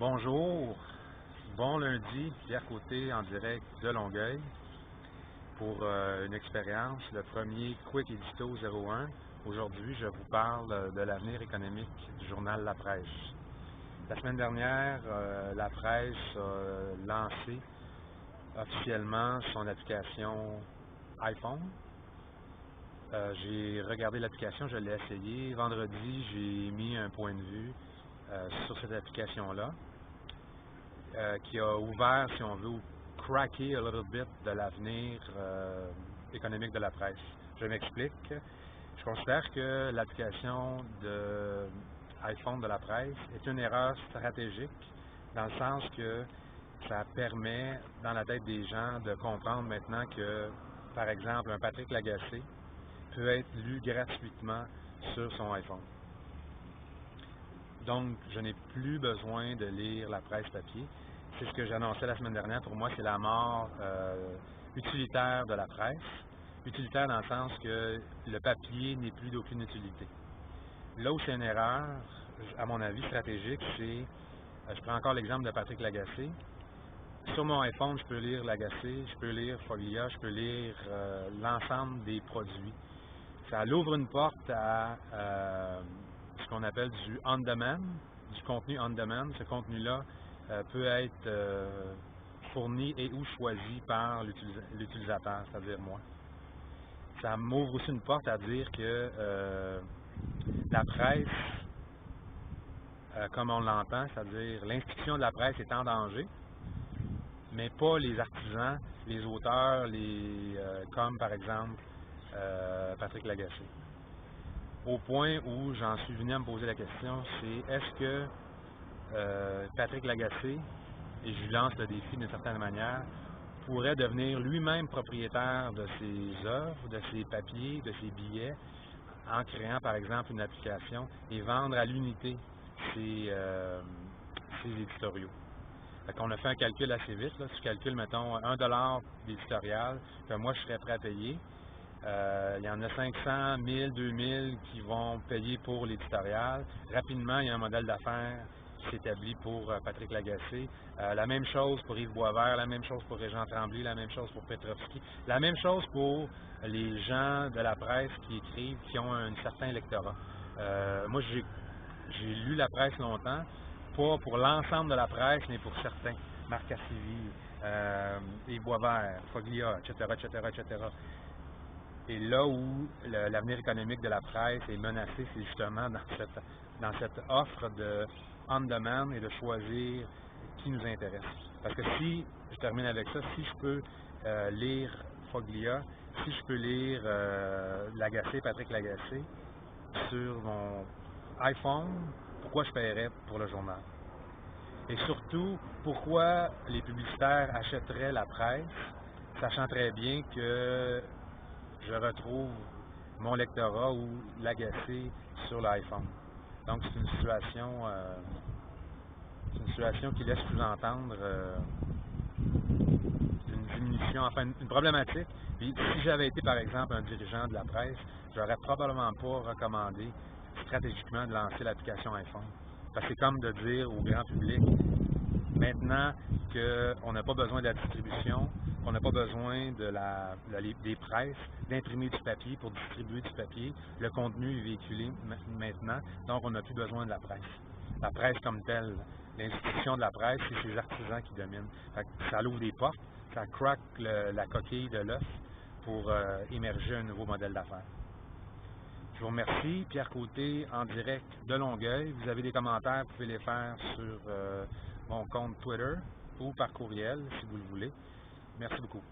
Bonjour, bon lundi, Pierre Côté en direct de Longueuil pour une expérience, le premier Quick Édito 01. Aujourd'hui, je vous parle de l'avenir économique du journal La Presse. La semaine dernière, La Presse a lancé officiellement son application iPhone. J'ai regardé l'application, je l'ai essayé. Vendredi, j'ai mis un point de vue sur cette application-là. Qui a ouvert, si on veut, craquer a little bit de l'avenir économique de la presse. Je m'explique. Je considère que l'application de iPhone de la presse est une erreur stratégique dans le sens que ça permet dans la tête des gens de comprendre maintenant que, par exemple, un Patrick Lagacé peut être lu gratuitement sur son iPhone. Donc, je n'ai plus besoin de lire la presse papier. C'est ce que j'annonçais la semaine dernière. Pour moi, c'est la mort utilitaire de la presse. Utilitaire dans le sens que le papier n'est plus d'aucune utilité. Là où c'est une erreur, à mon avis, stratégique, c'est, je prends encore l'exemple de Patrick Lagacé. Sur mon iPhone, je peux lire Lagacé, je peux lire Foglia, je peux lire l'ensemble des produits. Ça ouvre une porte à ce qu'on appelle du on-demand, du contenu on-demand. Ce contenu-là peut être fourni et ou choisi par l'utilisateur, c'est-à-dire moi. Ça m'ouvre aussi une porte à dire que la presse, comme on l'entend, c'est-à-dire l'institution de la presse est en danger, mais pas les artisans, les auteurs, comme par exemple Patrick Lagacé. Au point où j'en suis venu à me poser la question, c'est est-ce que Patrick Lagacé, et je lui lance le défi d'une certaine manière, pourrait devenir lui-même propriétaire de ses œuvres, de ses papiers, de ses billets, en créant par exemple une application et vendre à l'unité ses éditoriaux. Fait qu'on a fait un calcul assez vite. Là. Si je calcule, mettons, 1$ d'éditorial que moi je serais prêt à payer, il y en a 500, 1000, 2000 qui vont payer pour l'éditorial. Rapidement, il y a un modèle d'affaires qui s'établit pour Patrick Lagacé. La même chose pour Yves Boisvert, la même chose pour Régent Tremblay, la même chose pour Petrovski, la même chose pour les gens de la presse qui écrivent, qui ont un certain lectorat. Moi, j'ai lu la presse longtemps, pas pour l'ensemble de la presse, mais pour certains. Marc Cassivi, Yves Boisvert, Foglia, etc., etc., etc. Et là où l'avenir économique de la presse est menacé, c'est justement dans cette offre de on-demand et de choisir qui nous intéresse. Parce que si, je termine avec ça, si je peux lire Foglia, si je peux lire Lagacé, Patrick Lagacé, sur mon iPhone, pourquoi je paierais pour le journal? Et surtout, pourquoi les publicitaires achèteraient la presse, sachant très bien que je retrouve mon lectorat ou Lagacé sur l'iPhone. Donc c'est une situation qui laisse sous-entendre une diminution, enfin une problématique. Et si j'avais été par exemple un dirigeant de la presse, j'aurais probablement pas recommandé stratégiquement de lancer l'application iPhone. Parce que c'est comme de dire au grand public, maintenant qu'on n'a pas besoin de la distribution, qu'on n'a pas besoin des presses, d'imprimer du papier pour distribuer du papier, le contenu est véhiculé maintenant, donc on n'a plus besoin de la presse. La presse comme telle, l'institution de la presse, c'est ces artisans qui dominent. Ça ouvre des portes, ça craque la coquille de l'œuf pour émerger un nouveau modèle d'affaires. Je vous remercie. Pierre Côté en direct de Longueuil. Vous avez des commentaires, vous pouvez les faire sur mon compte Twitter ou par courriel si vous le voulez. Merci beaucoup.